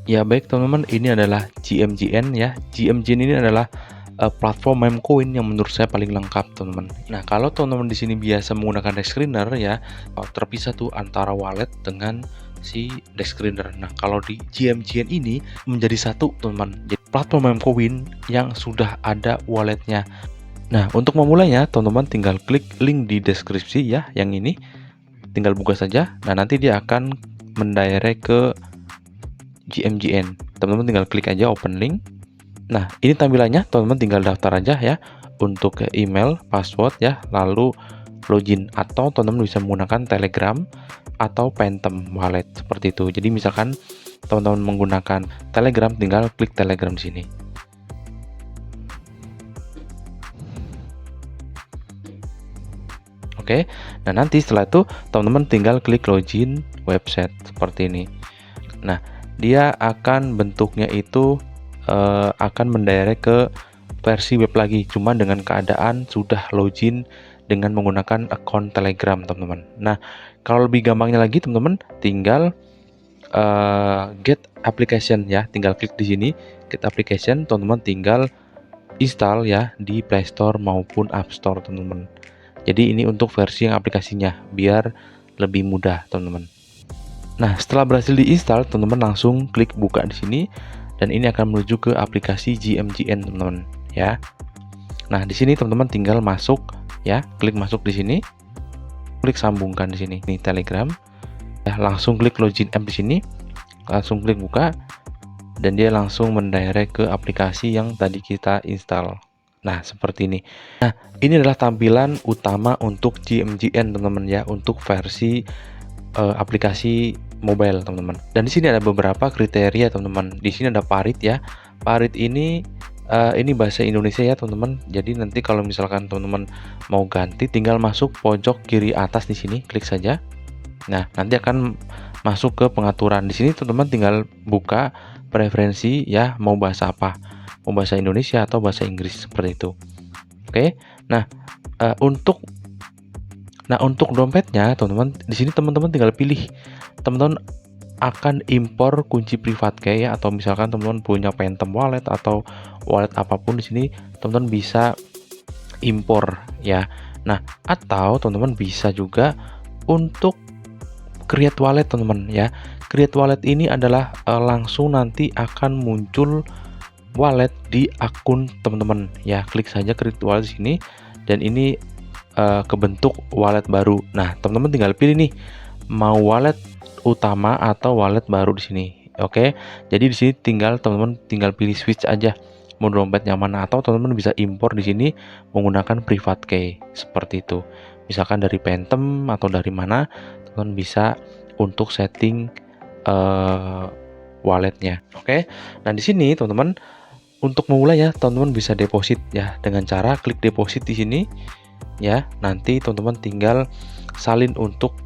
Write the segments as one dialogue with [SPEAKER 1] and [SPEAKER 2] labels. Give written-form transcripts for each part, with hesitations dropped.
[SPEAKER 1] Ya baik teman-teman, ini adalah GMGN ya. GMGN ini adalah platform meme coin yang menurut saya paling lengkap teman-teman. Nah kalau teman-teman di sini biasa menggunakan desk screener ya, terpisah tuh antara wallet dengan si desk screener. Nah kalau di GMGN ini menjadi satu teman-teman. Jadi platform meme coin yang sudah ada walletnya. Nah untuk memulainya teman-teman tinggal klik link di deskripsi ya, yang ini tinggal buka saja. Nah nanti dia akan mendirect ke GMGN. Teman-teman tinggal klik aja open link. Nah, ini tampilannya, teman-teman tinggal daftar aja ya untuk email, password ya, lalu login, atau teman-teman bisa menggunakan Telegram atau Phantom Wallet seperti itu. Jadi misalkan teman-teman menggunakan Telegram, tinggal klik Telegram di sini. Oke. Nah, nanti setelah itu teman-teman tinggal klik login website seperti ini. Nah, dia akan bentuknya itu akan mendirect ke versi web lagi, cuma dengan keadaan sudah login dengan menggunakan akun Telegram teman-teman. Nah kalau lebih gampangnya lagi teman-teman tinggal get application ya, tinggal klik di sini get application, teman-teman tinggal install ya di Play Store maupun App Store teman-teman. Jadi ini untuk versi yang aplikasinya biar lebih mudah teman-teman. Nah setelah berhasil diinstal teman-teman langsung klik buka di sini dan ini akan menuju ke aplikasi GMGN teman-teman ya. Nah di sini teman-teman tinggal masuk ya, klik masuk di sini, klik sambungkan di sini, ini Telegram, ya langsung klik login app di sini, langsung klik buka dan dia langsung mendirect ke aplikasi yang tadi kita install. Nah seperti ini. Nah ini adalah tampilan utama untuk GMGN teman-teman ya, untuk versi aplikasi mobile teman-teman. Dan di sini ada beberapa kriteria teman-teman. Di sini ada Parit ya. Parit ini bahasa Indonesia ya teman-teman. Jadi nanti kalau misalkan teman-teman mau ganti, tinggal masuk pojok kiri atas di sini, klik saja. Nah nanti akan masuk ke pengaturan. Di sini teman-teman tinggal buka preferensi ya, mau bahasa apa, mau bahasa Indonesia atau bahasa Inggris seperti itu. Oke. Nah untuk dompetnya, teman-teman, di sini teman-teman tinggal pilih. Teman-teman akan impor kunci privat key ya, atau misalkan teman-teman punya Phantom Wallet atau wallet apapun di sini, teman-teman bisa impor ya. Nah, atau teman-teman bisa juga untuk create wallet teman-teman ya. Create wallet ini adalah langsung nanti akan muncul wallet di akun teman-teman ya. Klik saja create wallet di sini dan ini kebentuk wallet baru. Nah, teman-teman tinggal pilih nih mau wallet utama atau wallet baru di sini. Oke. Jadi di sini teman-teman tinggal pilih switch aja mau dompet yang mana, atau teman-teman bisa impor di sini menggunakan private key seperti itu. Misalkan dari Phantom atau dari mana, teman-teman bisa untuk setting walletnya. Oke. Nah, di sini teman-teman untuk memulai ya, teman-teman bisa deposit ya dengan cara klik deposit di sini. Ya, nanti teman-teman tinggal salin untuk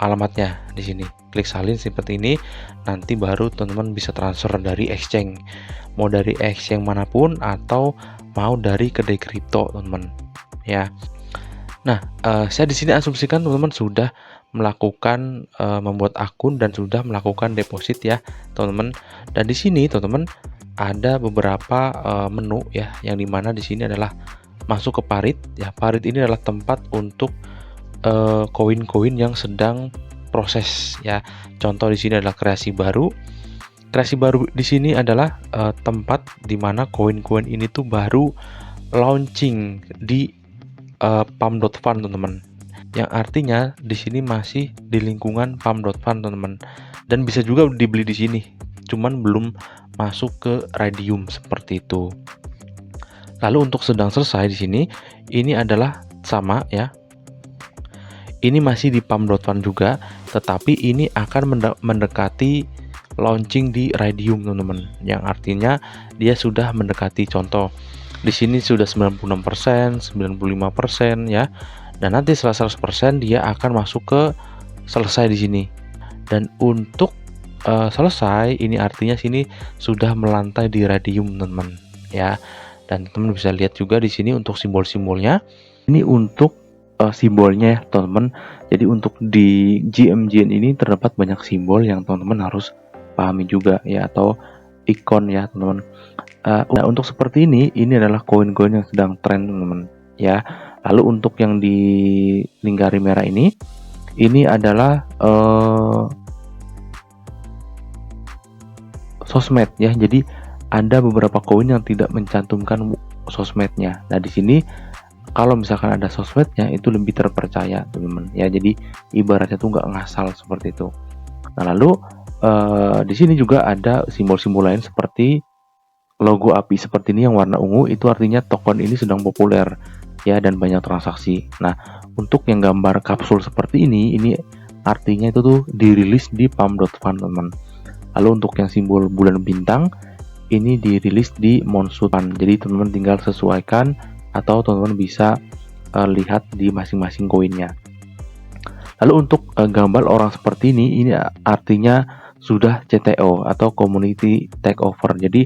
[SPEAKER 1] alamatnya di sini. Klik salin seperti ini. Nanti baru teman-teman bisa transfer dari exchange. Mau dari exchange manapun atau mau dari kedai kripto, teman-teman. Ya. Nah, saya di sini asumsikan teman-teman sudah melakukan membuat akun dan sudah melakukan deposit ya, teman-teman. Dan di sini teman-teman ada beberapa menu ya, yang dimana di sini adalah masuk ke Parit ya. Parit ini adalah tempat untuk koin-koin yang sedang proses ya. Contoh di sini adalah kreasi baru. Kreasi baru di sini adalah tempat di mana koin-koin ini tuh baru launching di pump.fund teman-teman. Yang artinya di sini masih di lingkungan pump.fund teman-teman. Dan bisa juga dibeli di sini. Cuman belum masuk ke Raydium seperti itu. Lalu untuk sedang selesai di sini, ini adalah sama ya. Ini masih di pump.fund juga, tetapi ini akan mendekati launching di Raydium teman-teman. Yang artinya dia sudah mendekati, contoh di sini sudah 96%, 95% ya. Dan nanti setelah 100% dia akan masuk ke selesai di sini. Dan untuk selesai ini artinya sini sudah melantai di Raydium teman-teman ya. Dan teman-teman bisa lihat juga di sini untuk simbol-simbolnya. Ini untuk simbolnya ya teman-teman. Jadi untuk di GMGN ini terdapat banyak simbol yang teman-teman harus pahami juga ya, atau ikon ya teman-teman. Nah, untuk seperti ini adalah koin-koin yang sedang tren teman-teman ya. Lalu untuk yang di lingkari merah ini adalah sosmed ya. Jadi ada beberapa koin yang tidak mencantumkan sosmednya. Nah, di sini kalau misalkan ada sosmednya itu lebih terpercaya teman-teman ya. Jadi ibaratnya tuh nggak ngasal seperti itu. Nah, lalu di sini juga ada simbol-simbol lain seperti logo api seperti ini yang warna ungu, itu artinya token ini sedang populer ya dan banyak transaksi. Nah, untuk yang gambar kapsul seperti ini artinya itu tuh dirilis di pump.fund teman-teman. Lalu untuk yang simbol bulan bintang ini dirilis di Monsutan. Jadi teman-teman tinggal sesuaikan atau teman-teman bisa lihat di masing-masing koinnya. Lalu untuk gambar orang seperti ini artinya sudah CTO atau community takeover. Jadi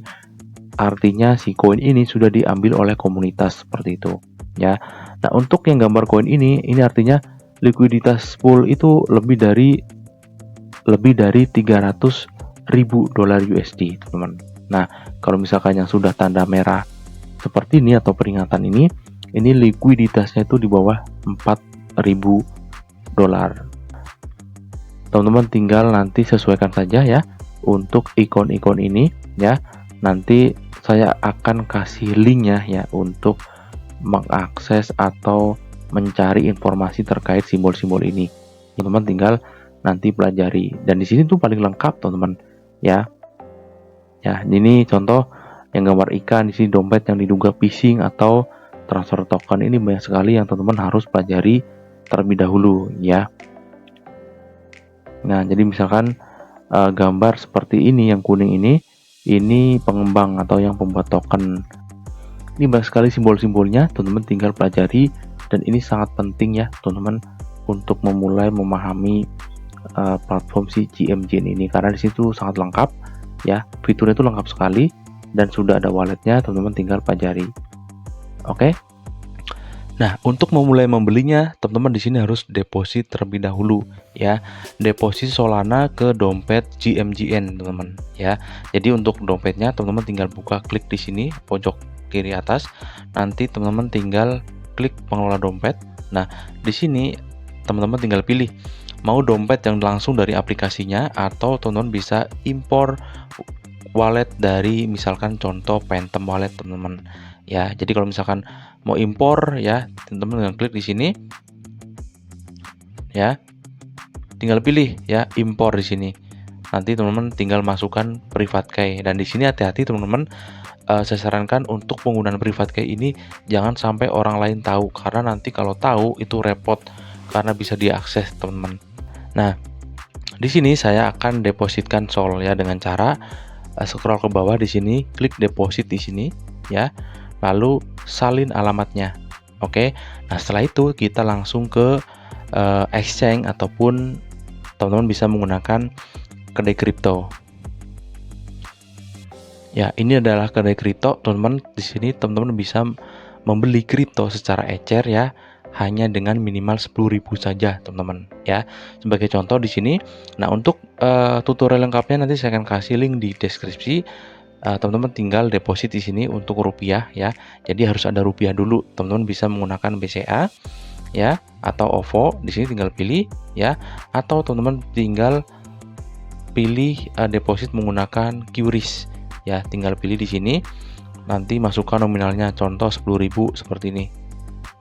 [SPEAKER 1] artinya si koin ini sudah diambil oleh komunitas seperti itu ya. Nah, untuk yang gambar koin ini artinya likuiditas pool itu lebih dari 300.000 dolar USD teman-teman. Nah, kalau misalkan yang sudah tanda merah seperti ini atau peringatan ini likuiditasnya itu di bawah 4.000 dolar. Teman-teman tinggal nanti sesuaikan saja ya untuk ikon-ikon ini ya. Nanti saya akan kasih linknya ya untuk mengakses atau mencari informasi terkait simbol-simbol ini. Teman-teman tinggal nanti pelajari. Dan di sini tuh paling lengkap teman-teman ya. Ya, ini contoh yang gambar ikan, di sini dompet yang diduga phishing atau transfer token. Ini banyak sekali yang teman-teman harus pelajari terlebih dahulu ya. Nah, jadi misalkan gambar seperti ini yang kuning ini pengembang atau yang pembuat token. Ini banyak sekali simbol-simbolnya, teman-teman tinggal pelajari, dan ini sangat penting ya teman-teman untuk memulai memahami platform si GMGN ini, karena di situ sangat lengkap ya, fiturnya itu lengkap sekali dan sudah ada walletnya, teman-teman tinggal pelajari. Oke. Nah, untuk memulai membelinya, teman-teman di sini harus deposit terlebih dahulu ya. Deposit Solana ke dompet GMGN, teman-teman ya. Jadi untuk dompetnya teman-teman tinggal buka, klik di sini pojok kiri atas. Nanti teman-teman tinggal klik pengelola dompet. Nah, di sini teman-teman tinggal pilih mau dompet yang langsung dari aplikasinya atau teman-teman bisa impor wallet dari misalkan contoh Phantom Wallet, teman-teman. Ya, jadi kalau misalkan mau impor ya, teman-teman klik di sini. Ya. Tinggal pilih ya impor di sini. Nanti teman-teman tinggal masukkan private key, dan di sini hati-hati teman-teman, saya sarankan untuk penggunaan private key ini jangan sampai orang lain tahu, karena nanti kalau tahu itu repot karena bisa diakses teman-teman. Nah, di sini saya akan depositkan Sol ya dengan cara scroll ke bawah di sini, klik deposit di sini ya. Lalu salin alamatnya. Oke. Nah, setelah itu kita langsung ke exchange ataupun teman-teman bisa menggunakan kedai kripto. Ya, ini adalah kedai kripto, teman-teman. Di sini teman-teman bisa membeli kripto secara ecer ya, hanya dengan minimal 10.000 saja, teman-teman ya. Sebagai contoh di sini. Nah, untuk tutorial lengkapnya nanti saya akan kasih link di deskripsi. Teman-teman tinggal deposit di sini untuk rupiah ya. Jadi harus ada rupiah dulu. Teman-teman bisa menggunakan BCA ya atau OVO. Di sini tinggal pilih ya, atau teman-teman tinggal pilih deposit menggunakan QRIS ya. Tinggal pilih di sini. Nanti masukkan nominalnya, contoh 10.000 seperti ini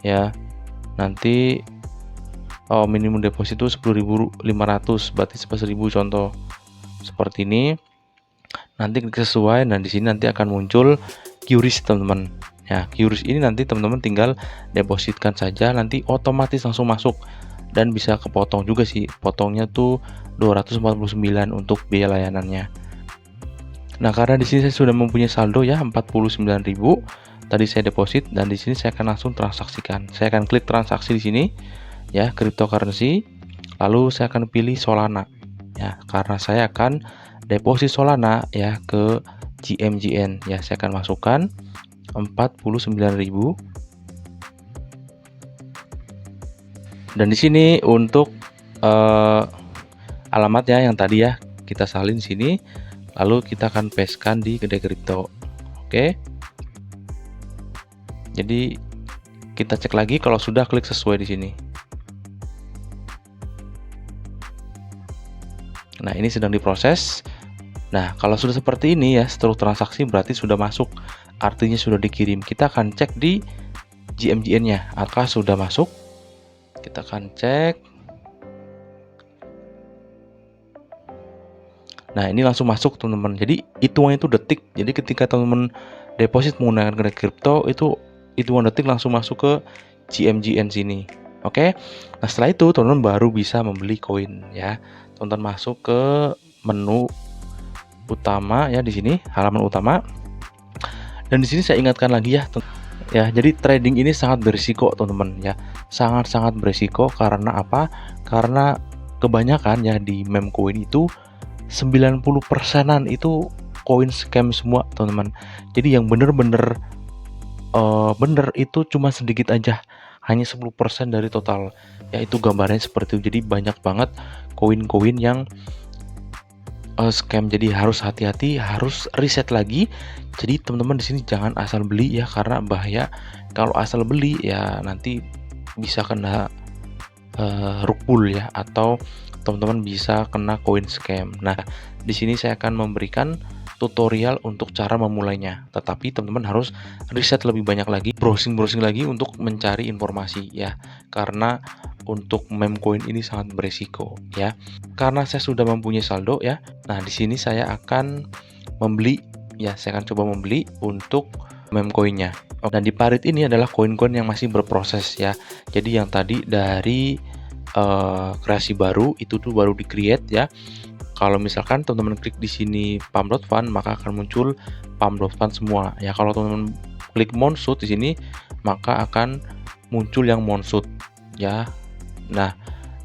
[SPEAKER 1] ya. Nanti minimum deposit itu 10.500, berarti 1.000 contoh seperti ini. Nanti klik sesuai, dan di sini nanti akan muncul QRIS teman-teman. Ya, QRIS ini nanti teman-teman tinggal depositkan saja, nanti otomatis langsung masuk dan bisa kepotong juga sih. Potongnya tuh 249 untuk biaya layanannya. Nah, karena di sini saya sudah mempunyai saldo ya 49.000. Tadi saya deposit, dan di sini saya akan langsung transaksikan. Saya akan klik transaksi di sini ya, cryptocurrency. Lalu saya akan pilih Solana. Ya, karena saya akan deposit Solana ya ke GMGN ya, saya akan masukkan 49.000. Dan di sini untuk alamatnya yang tadi ya kita salin sini, lalu kita akan pastekan di Kedai Kripto. Oke. Jadi kita cek lagi kalau sudah, klik sesuai di sini. Nah, ini sedang diproses. Nah, kalau sudah seperti ini ya, seluruh transaksi berarti sudah masuk, artinya sudah dikirim. Kita akan cek di GMGN-nya, apakah sudah masuk. Kita akan cek. Nah, ini langsung masuk teman-teman. Jadi hitungannya itu detik. Jadi ketika teman-teman deposit menggunakan Kedai Kripto, itu hitungan detik langsung masuk ke GMGN sini. Oke. Nah, setelah itu teman-teman baru bisa membeli koin ya. Teman-teman masuk ke menu utama ya, di sini halaman utama. Dan di sini saya ingatkan lagi ya, jadi trading ini sangat berisiko teman-teman ya. Sangat-sangat berisiko karena apa? Karena kebanyakan ya di meme coin itu 90%-an itu koin scam semua teman-teman. Jadi yang bener-bener bener itu cuma sedikit aja, hanya 10% dari total. Ya itu gambarnya seperti itu. Jadi banyak banget koin-koin yang scam. Jadi harus hati-hati, harus riset lagi. Jadi teman-teman di sini jangan asal beli ya, karena bahaya. Kalau asal beli ya nanti bisa kena rug pull ya, atau teman-teman bisa kena koin scam. Nah, di sini saya akan memberikan tutorial untuk cara memulainya. Tetapi teman-teman harus riset lebih banyak lagi, browsing lagi untuk mencari informasi ya. Karena untuk meme coin ini sangat beresiko ya. Karena saya sudah mempunyai saldo ya. Nah, di sini saya akan membeli ya, saya akan coba membeli untuk meme coinnya. Dan di parit ini adalah koin-koin yang masih berproses ya. Jadi yang tadi dari kreasi baru itu tuh baru di-create ya. Kalau misalkan teman-teman klik di sini pump.fund, maka akan muncul pump.fund semua ya. Kalau teman-teman klik Monsuit di sini, maka akan muncul yang Monsuit ya. Nah,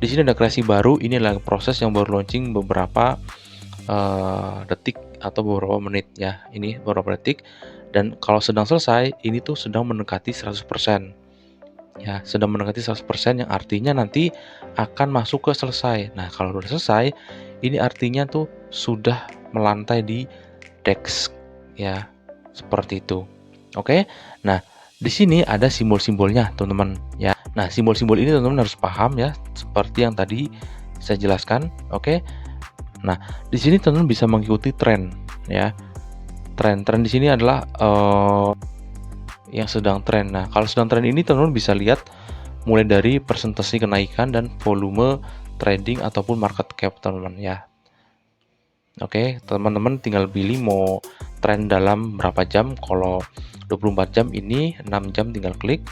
[SPEAKER 1] di sini ada kreasi baru. Ini adalah proses yang baru launching beberapa detik atau beberapa menit ya. Ini beberapa detik. Dan kalau sedang selesai, ini tuh sedang mendekati 100%. Ya, sedang mendekati 100%, yang artinya nanti akan masuk ke selesai. Nah, kalau sudah selesai, ini artinya tuh sudah melantai di DEX ya. Seperti itu. Oke. Nah, di sini ada simbol-simbolnya, teman-teman ya. Nah, simbol-simbol ini teman-teman harus paham ya, seperti yang tadi saya jelaskan. Oke. Nah, di sini teman-teman bisa mengikuti tren ya. Tren di sini adalah yang sedang tren. Nah, kalau sedang tren ini teman-teman bisa lihat mulai dari persentase kenaikan dan volume trading ataupun market cap teman-teman ya. Oke, teman-teman tinggal pilih mau tren dalam berapa jam. Kalau 24 jam ini 6 jam tinggal klik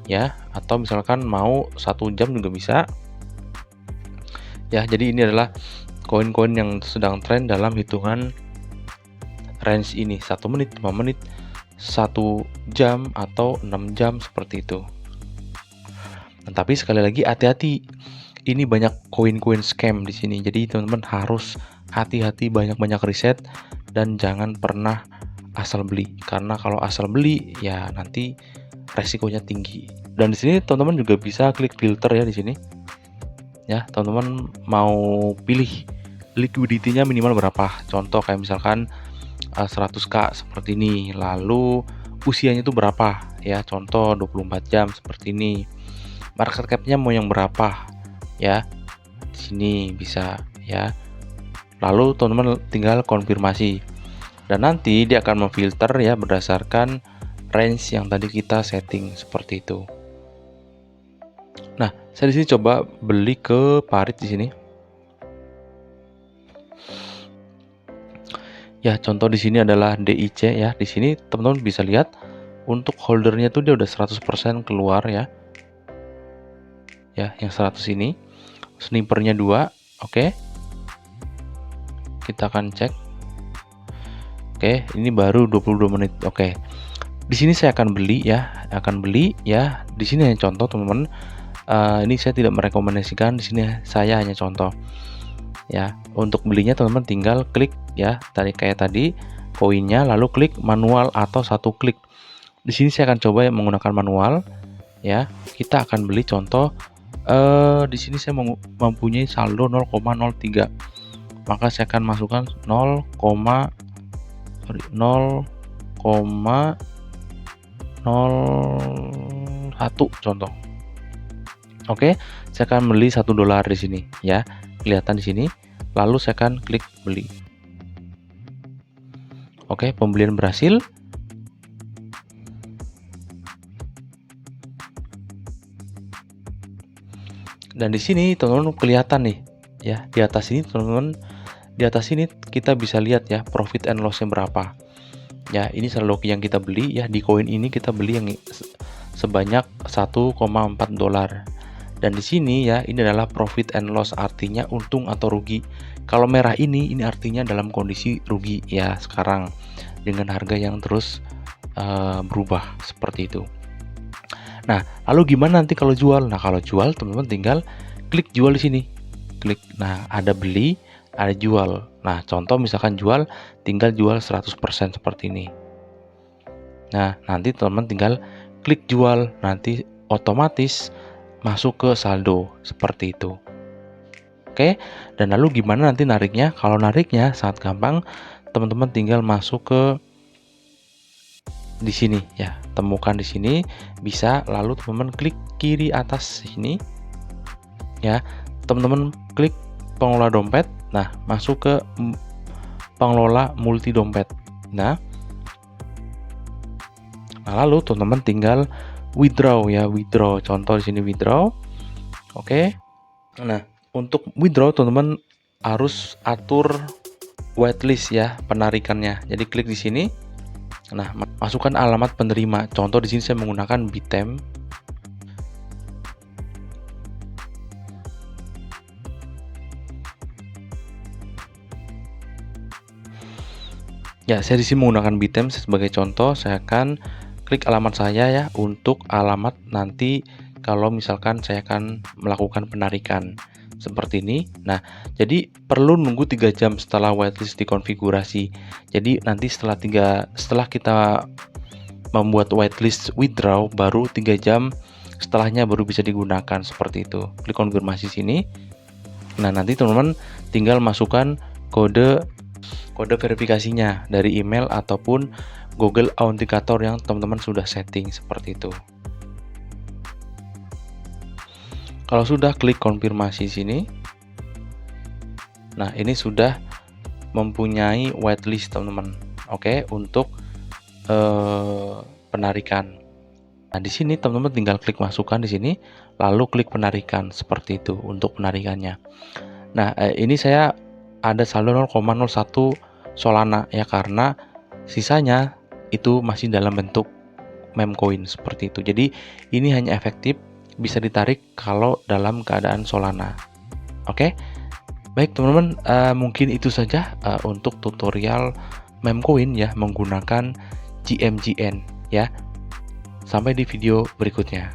[SPEAKER 1] ya, atau misalkan mau 1 jam juga bisa. Ya, jadi ini adalah koin-koin yang sedang tren dalam hitungan range ini, 1 menit, 5 menit, 1 jam atau 6 jam seperti itu. Nah, tapi sekali lagi hati-hati. Ini banyak koin-koin scam di sini. Jadi teman-teman harus hati-hati, banyak-banyak riset dan jangan pernah asal beli. Karena kalau asal beli ya nanti resikonya tinggi. Dan di sini teman-teman juga bisa klik filter ya di sini. Ya, teman-teman mau pilih liquidity-nya minimal berapa. Contoh kayak misalkan 100k seperti ini, lalu usianya itu berapa ya, contoh 24 jam seperti ini. Market cap-nya mau yang berapa ya, di sini bisa ya. Lalu teman-teman tinggal konfirmasi dan nanti dia akan memfilter ya berdasarkan range yang tadi kita setting seperti itu. Nah, saya di sini coba beli ke parit di sini. Ya, contoh di sini adalah DIC ya. Di sini teman-teman bisa lihat untuk holdernya tuh dia udah 100% keluar ya. Ya, yang 100 ini. Snipernya 2, oke. Kita akan cek. Oke, ini baru 22 menit. Oke. Di sini saya akan beli ya, Di sini hanya contoh, teman-teman. Ini saya tidak merekomendasikan, di sini saya hanya contoh. Ya, untuk belinya teman-teman tinggal klik ya, kayak tadi koinnya, lalu klik manual atau satu klik. Di sini saya akan coba menggunakan manual ya. Kita akan beli contoh di sini saya mempunyai saldo 0,03. maka saya akan masukkan 0,01 contoh. Oke, saya akan beli $1 di sini ya. Kelihatan di sini. Lalu saya akan klik beli. Oke, pembelian berhasil. Dan di sini teman-teman kelihatan nih ya, di atas ini teman-teman, di atas ini kita bisa lihat ya profit and loss-nya berapa. Ya, ini saldo yang kita beli ya, di koin ini kita beli yang sebanyak $1,4. Dan di sini ya, ini adalah profit and loss, artinya untung atau rugi. Kalau merah ini artinya dalam kondisi rugi ya sekarang dengan harga yang terus berubah seperti itu. Nah, lalu gimana nanti kalau jual? Nah, kalau jual teman-teman tinggal klik jual di sini. Klik. Nah, ada beli, ada jual. Nah, contoh misalkan jual, tinggal jual 100% seperti ini. Nah, nanti teman-teman tinggal klik jual, nanti otomatis masuk ke saldo seperti itu. Oke, dan lalu gimana nanti nariknya? Kalau nariknya sangat gampang, teman-teman tinggal masuk ke di sini ya, temukan di sini bisa, lalu teman-teman klik kiri atas sini ya, teman-teman klik pengelola dompet. Nah, masuk ke pengelola multi dompet. Nah, lalu teman-teman tinggal withdraw ya, withdraw. Contoh di sini withdraw. Oke. Nah, untuk withdraw teman-teman harus atur whitelist ya penarikannya. Jadi klik di sini. Nah, masukkan alamat penerima. Contoh di sini saya menggunakan Bitem. Ya, saya di sini menggunakan Bitem sebagai contoh. Saya akan klik alamat saya ya untuk alamat nanti kalau misalkan saya akan melakukan penarikan seperti ini. Nah, jadi perlu nunggu 3 jam setelah whitelist dikonfigurasi. Jadi nanti setelah kita membuat whitelist withdraw, baru 3 jam setelahnya baru bisa digunakan seperti itu. Klik konfirmasi sini. Nah, nanti teman-teman tinggal masukkan kode verifikasinya dari email ataupun Google Authenticator yang teman-teman sudah setting seperti itu. Kalau sudah, klik konfirmasi sini. Nah, ini sudah mempunyai whitelist teman-teman. Oke, untuk penarikan. Nah, di sini teman-teman tinggal klik masukkan di sini, lalu klik penarikan seperti itu untuk penarikannya. Nah, ini saya ada saldo 0,01 Solana ya, karena sisanya itu masih dalam bentuk meme coin seperti itu. Jadi ini hanya efektif bisa ditarik kalau dalam keadaan Solana. Oke, baik teman-teman, mungkin itu saja untuk tutorial meme coin ya menggunakan GMGN ya. Sampai di video berikutnya.